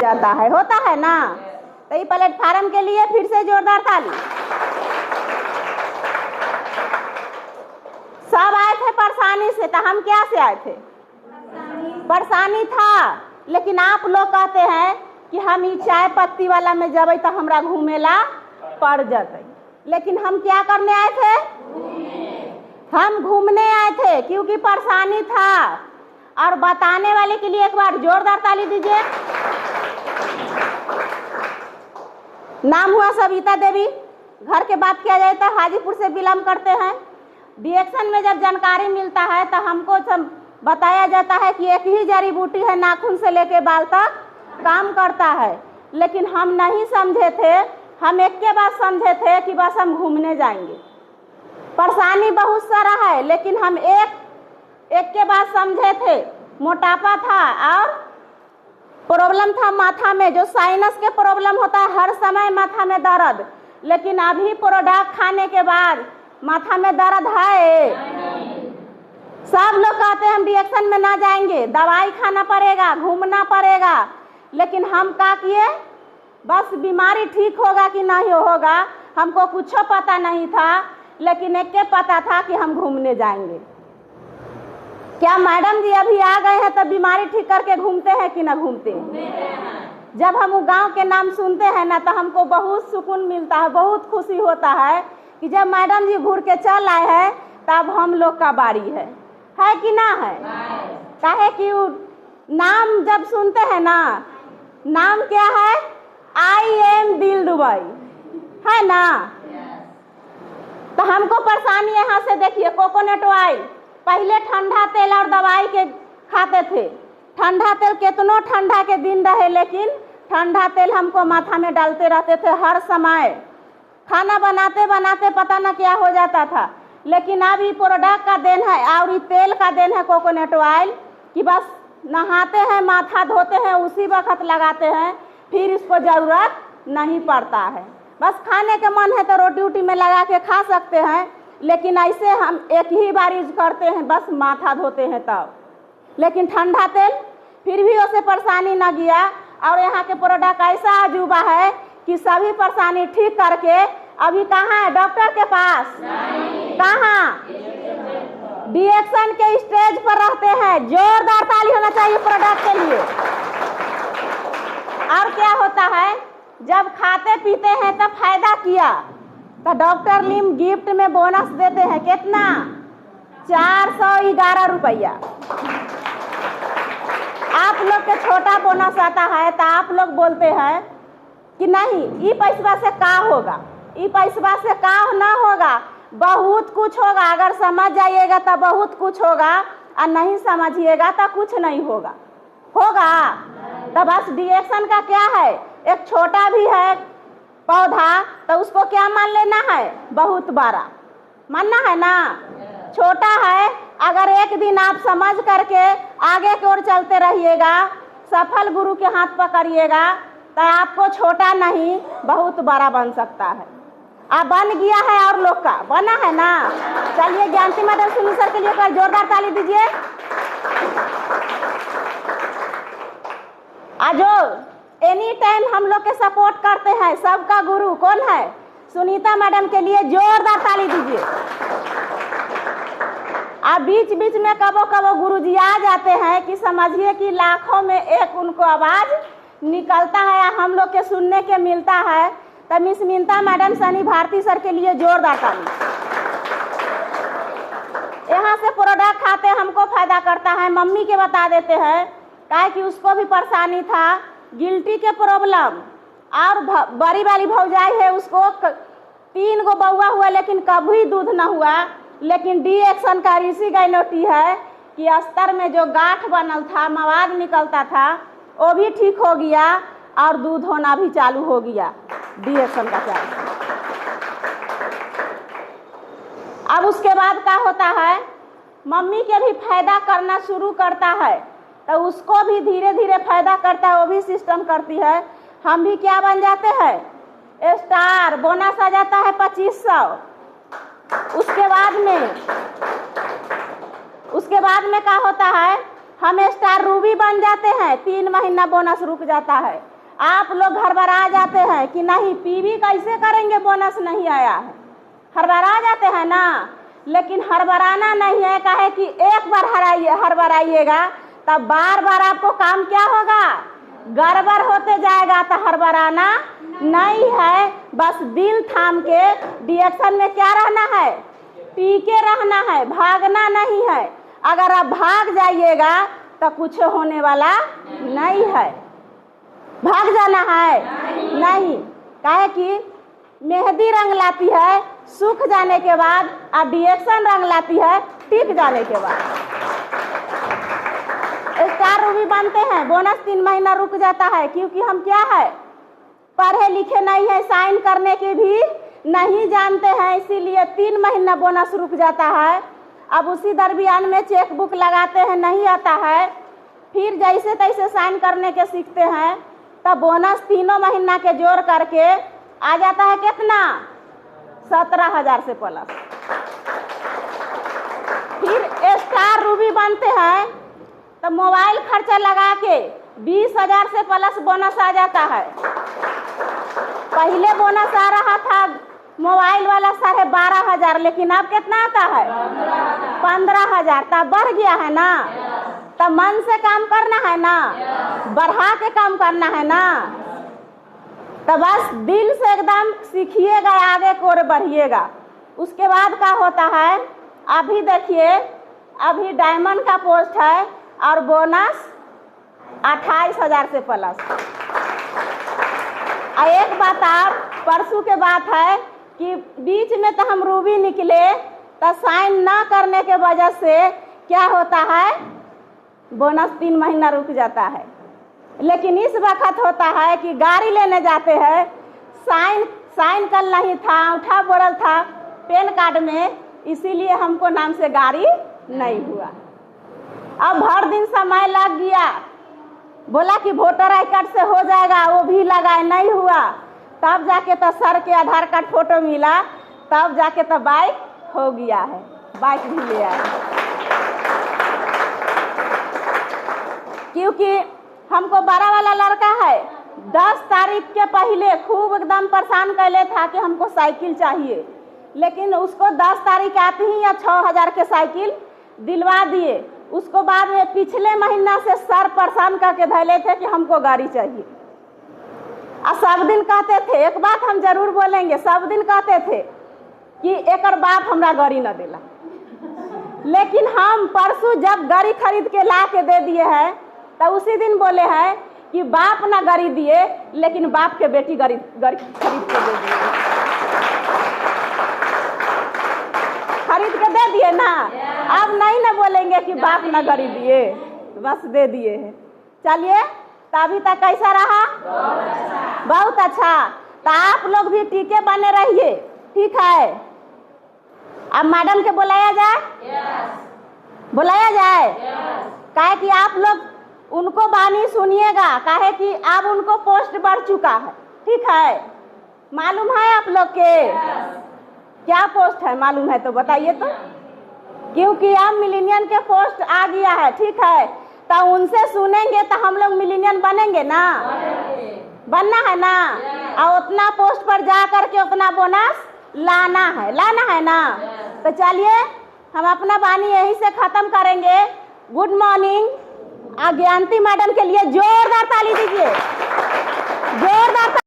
जाता है, होता है ना। तो ये प्लेटफार्म के लिए फिर से जोरदार ताली। सब आए थे परेशानी से, तो हम क्या से आए थे? परेशानी था, लेकिन आप लोग कहते हैं कि हम ये चाय पत्ती वाला में जब तो हमरा घूमेला पड़ जाते, लेकिन हम क्या करने आए थे? हम घूमने आए थे, क्योंकि परेशानी था। और बताने वाले के लिए एक बार जोरदार ताली दीजिए। नाम हुआ सविता देवी, घर के बात किया जाए तो हाजीपुर से बिलोंग करते हैं। डिएक्शन में जब जानकारी मिलता है तो हमको बताया जाता है कि एक ही जड़ी बूटी है, नाखून से लेके बाल तक काम करता है, लेकिन हम नहीं समझे थे। हम एक के बाद समझे थे कि बस हम घूमने जाएंगे। परेशानी बहुत सारा है, लेकिन हम एक के बाद समझे थे। मोटापा था और प्रॉब्लम था माथा में, जो साइनस के प्रॉब्लम होता है हर समय माथा में दर्द, लेकिन अभी प्रोडक्ट खाने के बाद माथा में दर्द है। सब लोग कहते हैं हम रिएक्शन में ना जाएंगे, दवाई खाना पड़ेगा, घूमना पड़ेगा, लेकिन हम क्या किए? बस बीमारी ठीक होगा कि नहीं होगा हमको कुछ पता नहीं था, लेकिन एक के पता था कि हम घूमने जाएंगे। क्या मैडम जी अभी आ गए हैं तो बीमारी ठीक करके घूमते हैं कि ना घूमते हैं? जब हम वो गांव के नाम सुनते हैं ना तो हमको बहुत सुकून मिलता है, बहुत खुशी होता है कि जब मैडम जी घूर के चल आए हैं तब हम लोग का बारी है कि ना है? काहे कि नाम जब सुनते हैं ना, नाम क्या है? आई एम दिल दुबई, है ना। तो हमको परेशानी यहाँ से देखिए, कोकोनट ऑयल पहले ठंडा तेल और दवाई के खाते थे। ठंडा तेल कितनों ठंडा के दिन रहे, लेकिन ठंडा तेल हमको माथा में डालते रहते थे हर समय। खाना बनाते बनाते पता ना क्या हो जाता था, लेकिन अब ये प्रोडक्ट का देन है और ये तेल का देन है कोकोनट ऑयल, कि बस नहाते हैं, माथा धोते हैं, उसी वक्त लगाते हैं, फिर इसको ज़रूरत नहीं पड़ता है। बस खाने के मन है तो रोटी वोटी में लगा के खा सकते हैं, लेकिन ऐसे हम एक ही बार यूज करते हैं, बस माथा धोते हैं तब। लेकिन ठंडा तेल फिर भी उससे परेशानी न गया। और यहाँ के प्रोडक्ट ऐसा अजूबा है कि सभी परेशानी ठीक करके अभी कहाँ है? डॉक्टर के पास? कहाँ? डिएक्शन के स्टेज पर रहते हैं। जोरदार ताली होना चाहिए प्रोडक्ट के लिए। और क्या होता है, जब खाते पीते हैं तब फायदा किया तो डॉक्टर लिम गिफ्ट में बोनस देते हैं। कितना? 411 रुपया। आप लोग के छोटा बोनस आता है तो आप लोग बोलते हैं कि नहीं, ये पैसा से का होगा, ये पैसा से का ना होगा, बहुत कुछ होगा। अगर समझ जाइएगा तो बहुत कुछ होगा, और नहीं समझिएगा तो कुछ नहीं होगा। तो बस डिएक्शन का क्या है, एक छोटा भी है पौधा तो उसको क्या मान लेना है? बहुत बड़ा मानना है ना। छोटा है, अगर एक दिन आप समझ करके आगे की ओर चलते रहिएगा, सफल गुरु के हाथ पकड़िएगा, तो आपको छोटा नहीं बहुत बड़ा बन सकता है। अब बन गया है और लोग का बना है ना। चलिए ज्ञानती मैडम सुनी सर के लिए कर जोरदार ताली दीजिए। जो एनी टाइम हम लोग के सपोर्ट करते हैं, सबका गुरु कौन है? सुनीता मैडम के लिए जोरदार ताली दीजिए। अब बीच बीच में कबो कबो गुरुजी आ जाते हैं कि समझिए कि लाखों में एक उनको आवाज निकलता है, हम लोग के सुनने के मिलता है। तो miss Meenta madam, Sunny Bharti sir के लिए जोरदार ताली। यहाँ से प्रोडक्ट खाते हमको फायदा करता है। मम्मी के बता देते हैं, काहे कि उसको भी परेशानी था, गिल्टी के प्रॉब्लम। और बड़ी वाली भौजाई है, उसको 3 गो बउआ हुआ लेकिन कभी दूध न हुआ। लेकिन डिएक्शन का ऋषि गायनोटी है कि अस्तर में जो गांठ बनल था, मवाद निकलता था, वो भी ठीक हो गया और दूध होना भी चालू हो गया डिएक्शन का चालू। अब उसके बाद क्या होता है, मम्मी के भी फायदा करना शुरू करता है, तो उसको भी धीरे धीरे फायदा करता है, वो भी सिस्टम करती है। हम भी क्या बन जाते हैं? स्टार। बोनस आ जाता है 2500। उसके बाद में क्या होता है, हम स्टार रूबी बन जाते हैं। 3 महीना बोनस रुक जाता है। आप लोग हड़बड़ा जाते हैं कि नहीं पीवी कैसे करेंगे, बोनस नहीं आया है, हड़बड़ा जाते हैं ना। लेकिन हड़बड़ाना नहीं है, काहे कि एक बार हड़बड़ाइएगा तब बार बार आपको काम क्या होगा, गड़बड़ होते जाएगा। तो हड़बड़ाना नहीं है, बस दिल थाम के डिएक्शन में क्या रहना है, टीके रहना है, भागना नहीं है। अगर आप भाग जाइएगा तो कुछ होने वाला नहीं है। भाग जाना है नहीं, काहे कि मेहंदी रंग लाती है सूख जाने के बाद, और डिएक्शन रंग लाती है टिक जाने के बाद। स्टार रूबी बनते हैं, बोनस 3 महीना रुक जाता है, क्योंकि हम क्या है, पढ़े लिखे नहीं है, साइन करने के भी नहीं जानते हैं, इसीलिए 3 महीना बोनस रुक जाता है। अब उसी दरमियान में चेक बुक लगाते हैं, नहीं आता है, फिर जैसे तैसे साइन करने के सीखते हैं, तब बोनस 3 महीना के जोड़ करके आ जाता है कितना, 17,000 से प्लस। फिर स्टार रूबी बनते हैं तो मोबाइल खर्चा लगा के 20,000 से प्लस बोनस आ जाता है। पहले बोनस आ रहा था मोबाइल वाला 12,500, लेकिन अब कितना आता है, 15,000। तब बढ़ गया है ना, तब मन से काम करना है ना, बढ़ा के काम करना है ना। तो बस दिल से एकदम सीखिएगा, आगे को बढ़िएगा। उसके बाद क्या होता है, अभी देखिए, अभी डायमंड का पोस्ट है और बोनस 28,000 से प्लस। और एक बात आप परसों के बात है कि बीच में तो हम रूबी निकले, तो साइन ना करने के वजह से क्या होता है, बोनस 3 महीना रुक जाता है। लेकिन इस वक्त होता है कि गाड़ी लेने जाते हैं, साइन कल नहीं था, अंगूठा बोलल था पैन कार्ड में, इसीलिए हमको नाम से गाड़ी नहीं हुआ। अब हर दिन समय लग गया, बोला कि वोटर आई कार्ड से हो जाएगा, वो भी लगाए, नहीं हुआ। तब जाके तो सर के आधार कार्ड फोटो मिला, तब जाके तो बाइक हो गया है, बाइक भी ले आए। क्योंकि हमको बड़ा वाला लड़का है 10 तारीख के पहले खूब एकदम परेशान कैले था कि हमको साइकिल चाहिए, लेकिन उसको 10 तारीख आते ही या 6,000 के साइकिल दिलवा दिए। उसको बाद में पिछले महीना से सर परेशान करके धैले थे कि हमको गाड़ी चाहिए। और सब दिन कहते थे, एक बात हम जरूर बोलेंगे, सब दिन कहते थे कि एक बाप हमरा गाड़ी न देला। लेकिन हम परसों जब गाड़ी खरीद के ला के दे दिए हैं, तो उसी दिन बोले हैं कि बाप ना गाड़ी दिए, लेकिन बाप के बेटी गाड़ी खरीद के दे दिए, खरीद के दे दिए ना। अब नहीं ना बोलेंगे कि बाप ना गाड़ी दिए, बस दे दिए हैं। चलिए, तो अभी तक कैसा रहा, बहुत अच्छा। तो आप लोग भी टीके बने रहिए, ठीक है। अब मैडम के बुलाया जाए, बुलाया जाए, काहे कि आप लोग उनको बानी सुनिएगा, काहे कि अब उनको पोस्ट बढ़ चुका है, ठीक है। मालूम है आप लोग के क्या पोस्ट है, मालूम है तो बताइए तो। क्योंकि अब मिलेनियन के पोस्ट आ गया है, ठीक है। तो उनसे सुनेंगे तो हम लोग मिलेनियन बनेंगे ना, बनना है ना। और उतना पोस्ट पर जा करके उतना बोनस लाना है ना। तो चलिए, हम अपना वाणी यहीं से खत्म करेंगे। Good morning. अज्ञानती मैडम के लिए जोरदार ताली दीजिए।